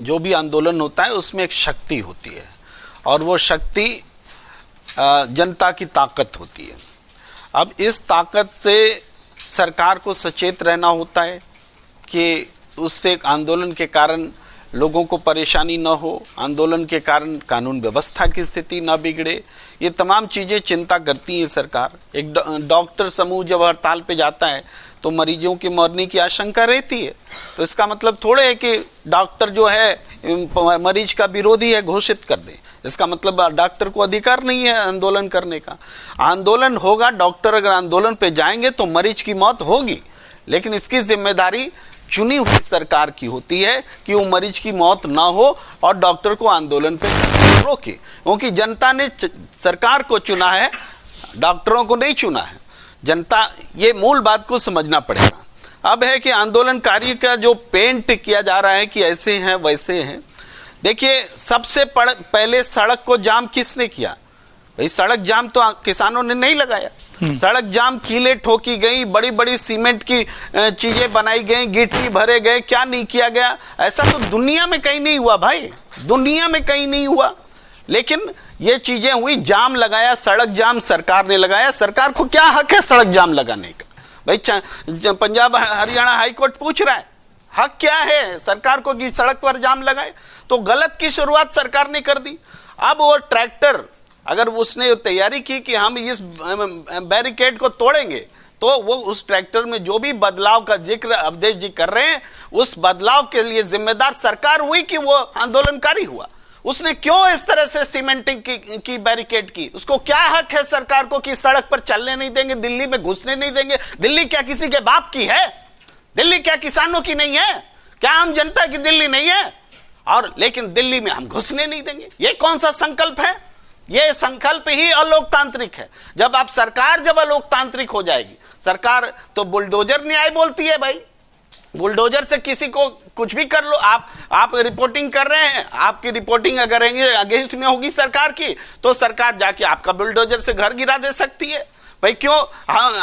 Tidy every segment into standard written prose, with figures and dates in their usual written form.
जो भी आंदोलन होता है उसमें एक शक्ति होती है और वो शक्ति जनता की ताकत होती है। अब इस ताकत से सरकार को सचेत रहना होता है कि उससे आंदोलन के कारण लोगों को परेशानी न हो, आंदोलन के कारण कानून व्यवस्था की स्थिति न बिगड़े। ये तमाम चीज़ें चिंता करती है सरकार। एक डॉक्टर समूह जब हड़ताल पे जाता है तो मरीजों की मरने की आशंका रहती है, तो इसका मतलब थोड़े है कि डॉक्टर जो है मरीज का विरोधी है घोषित कर दे। इसका मतलब डॉक्टर को अधिकार नहीं है आंदोलन करने का। आंदोलन होगा, डॉक्टर अगर आंदोलन पे जाएंगे तो मरीज की मौत होगी, लेकिन इसकी जिम्मेदारी चुनी हुई सरकार की होती है कि वो मरीज की मौत ना हो और डॉक्टर को आंदोलन पे रोके, क्योंकि जनता ने सरकार को चुना है, डॉक्टरों को नहीं चुना है। जनता, ये मूल बात को समझना पड़ेगा। अब है कि आंदोलनकारी का जो पेंट किया जा रहा है कि ऐसे हैं वैसे हैं। देखिए, सबसे पहले सड़क को जाम किसने किया? भाई सड़क जाम तो किसानों ने नहीं लगाया। सड़क जाम कीले ठोकी गई, बड़ी बड़ी सीमेंट की चीजें बनाई गई, गिट्टी भरे गए, क्या नहीं किया गया? ऐसा तो दुनिया में कहीं नहीं हुआ भाई, दुनिया में कहीं नहीं हुआ। लेकिन ये चीजें हुई, जाम लगाया, सड़क जाम सरकार ने लगाया। सरकार को क्या हक है सड़क जाम लगाने का? भाई पंजाब हरियाणा हाईकोर्ट पूछ रहा है, हक क्या है सरकार को कि सड़क पर जाम लगाए? तो गलत की शुरुआत सरकार ने कर दी। अब वो ट्रैक्टर, अगर उसने तैयारी की कि हम इस बैरिकेड को तोड़ेंगे, तो वो उस ट्रैक्टर में जो भी बदलाव का जिक्र अवधेश जी कर रहे हैं, उस बदलाव के लिए जिम्मेदार सरकार हुई कि वो आंदोलनकारी हुआ? उसने क्यों इस तरह से सीमेंटिंग की बैरिकेड की? उसको क्या हक है सरकार को कि सड़क पर चलने नहीं देंगे, दिल्ली में घुसने नहीं देंगे? दिल्ली क्या किसी के बाप की है? दिल्ली क्या किसानों की नहीं है? क्या आम जनता की दिल्ली नहीं है? और लेकिन दिल्ली में हम घुसने नहीं देंगे, ये कौन सा संकल्प है? ये संकल्प ही अलोकतांत्रिक है। जब सरकार जब अलोकतांत्रिक हो जाएगी, सरकार तो बुलडोजर न्याय बोलती है भाई। बुलडोजर से किसी को कुछ भी कर लो। आप रिपोर्टिंग कर रहे हैं, आपकी रिपोर्टिंग अगर अगेंस्ट में होगी सरकार की, तो सरकार जाके आपका बुलडोजर से घर गिरा दे सकती है। भाई क्यों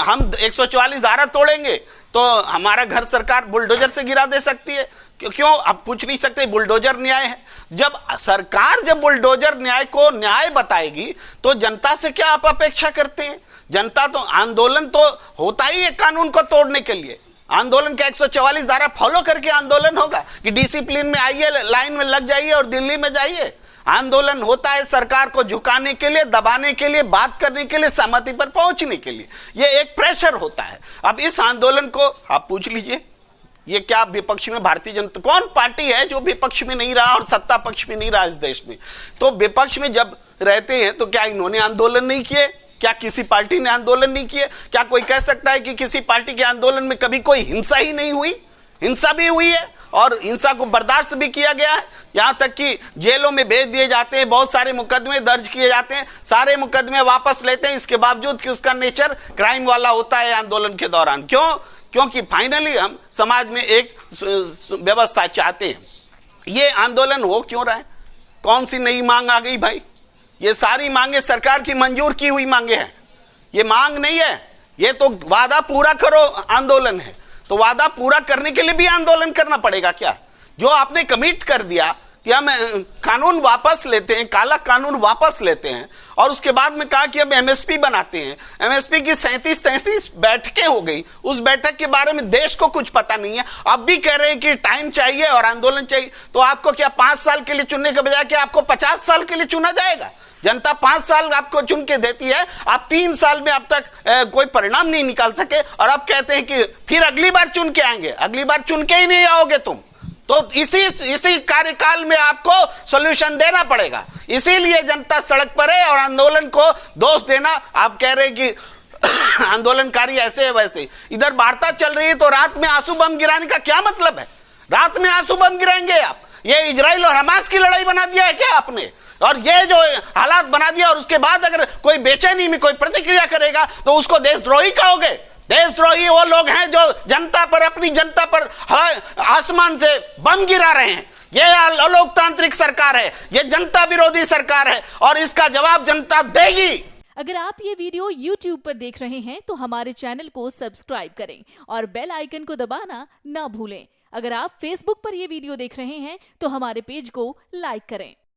हम 144 धारा तोड़ेंगे तो हमारा घर सरकार बुलडोजर से गिरा दे सकती है? क्यों आप पूछ नहीं सकते? बुलडोजर न्याय है। जब सरकार जब बुलडोजर न्याय को न्याय बताएगी तो जनता से क्या आप अपेक्षा करते हैं? जनता तो, आंदोलन तो होता ही है कानून को तोड़ने के लिए। आंदोलन का 144 धारा फॉलो करके आंदोलन होगा कि डिसिप्लिन में आइए, लाइन में लग जाइए और दिल्ली में जाइए। आंदोलन होता है सरकार को झुकाने के लिए, दबाने के लिए, बात करने के लिए, सहमति पर पहुंचने के लिए। यह एक प्रेशर होता है। अब इस आंदोलन को आप पूछ लीजिए, ये क्या विपक्ष में भारतीय जनता, कौन पार्टी है जो विपक्ष में नहीं रहा और सत्ता पक्ष में नहीं रहा इस देश में? तो विपक्ष में जब रहते हैं तो क्या इन्होंने आंदोलन नहीं किए? क्या किसी पार्टी ने आंदोलन नहीं किए? क्या कोई कह सकता है कि किसी पार्टी के आंदोलन में कभी कोई हिंसा ही नहीं हुई? हिंसा भी हुई है और हिंसा को बर्दाश्त भी किया गया है। यहां तक कि जेलों में भेज दिए जाते हैं, बहुत सारे मुकदमे दर्ज किए जाते हैं, सारे मुकदमे वापस लेते हैं, इसके बावजूद कि उसका नेचर क्राइम वाला होता है आंदोलन के दौरान। क्यों? क्योंकि फाइनली हम समाज में एक व्यवस्था चाहते हैं। ये आंदोलन हो क्यों रहा है? कौन सी नई मांग आ गई भाई? ये सारी मांगे सरकार की मंजूर की हुई मांगे हैं। ये मांग नहीं है, ये तो वादा पूरा करो आंदोलन है। तो वादा पूरा करने के लिए भी आंदोलन करना पड़ेगा क्या? जो आपने कमिट कर दिया कि हम कानून वापस लेते हैं, काला कानून वापस लेते हैं, और उसके बाद में कहा कि अब एमएसपी बनाते हैं। एमएसपी की 37 बैठकें हो गई, उस बैठक के बारे में देश को कुछ पता नहीं है। अब भी कह रहे हैं कि टाइम चाहिए और आंदोलन चाहिए। तो आपको क्या 5 साल के लिए चुनने के बजाय क्या आपको 50 साल के लिए चुना जाएगा? जनता 5 साल आपको चुन के देती है, आप 3 साल में अब तक कोई परिणाम नहीं निकाल सके और अब कहते हैं कि फिर अगली बार चुन के आएंगे। अगली बार चुन के ही नहीं आओगे तुम। तो इसी कार्यकाल में आपको सॉल्यूशन देना पड़ेगा। इसीलिए जनता सड़क पर है और आंदोलन को दोष देना, आप कह रहे हैं कि आंदोलनकारी ऐसे है वैसे। इधर वार्ता चल रही है तो रात में आंसू बम गिराने का क्या मतलब है? रात में आंसू बम गिराएंगे आप? ये इजराइल और हमास की लड़ाई बना दिया है क्या आपने? और ये जो हालात बना दिया, और उसके बाद अगर कोई बेचैनी में कोई प्रतिक्रिया करेगा तो उसको देशद्रोही कहोगे? देशद्रोही वो लोग हैं जो जनता पर, अपनी जनता पर आसमान से बम गिरा रहे हैं। ये अलोकतांत्रिक सरकार है, ये जनता विरोधी सरकार है और इसका जवाब जनता देगी। अगर आप ये वीडियो YouTube पर देख रहे हैं तो हमारे चैनल को सब्सक्राइब करें और बेल आइकन को दबाना ना भूलें। अगर आप Facebook पर ये वीडियो देख रहे हैं तो हमारे पेज को लाइक करें।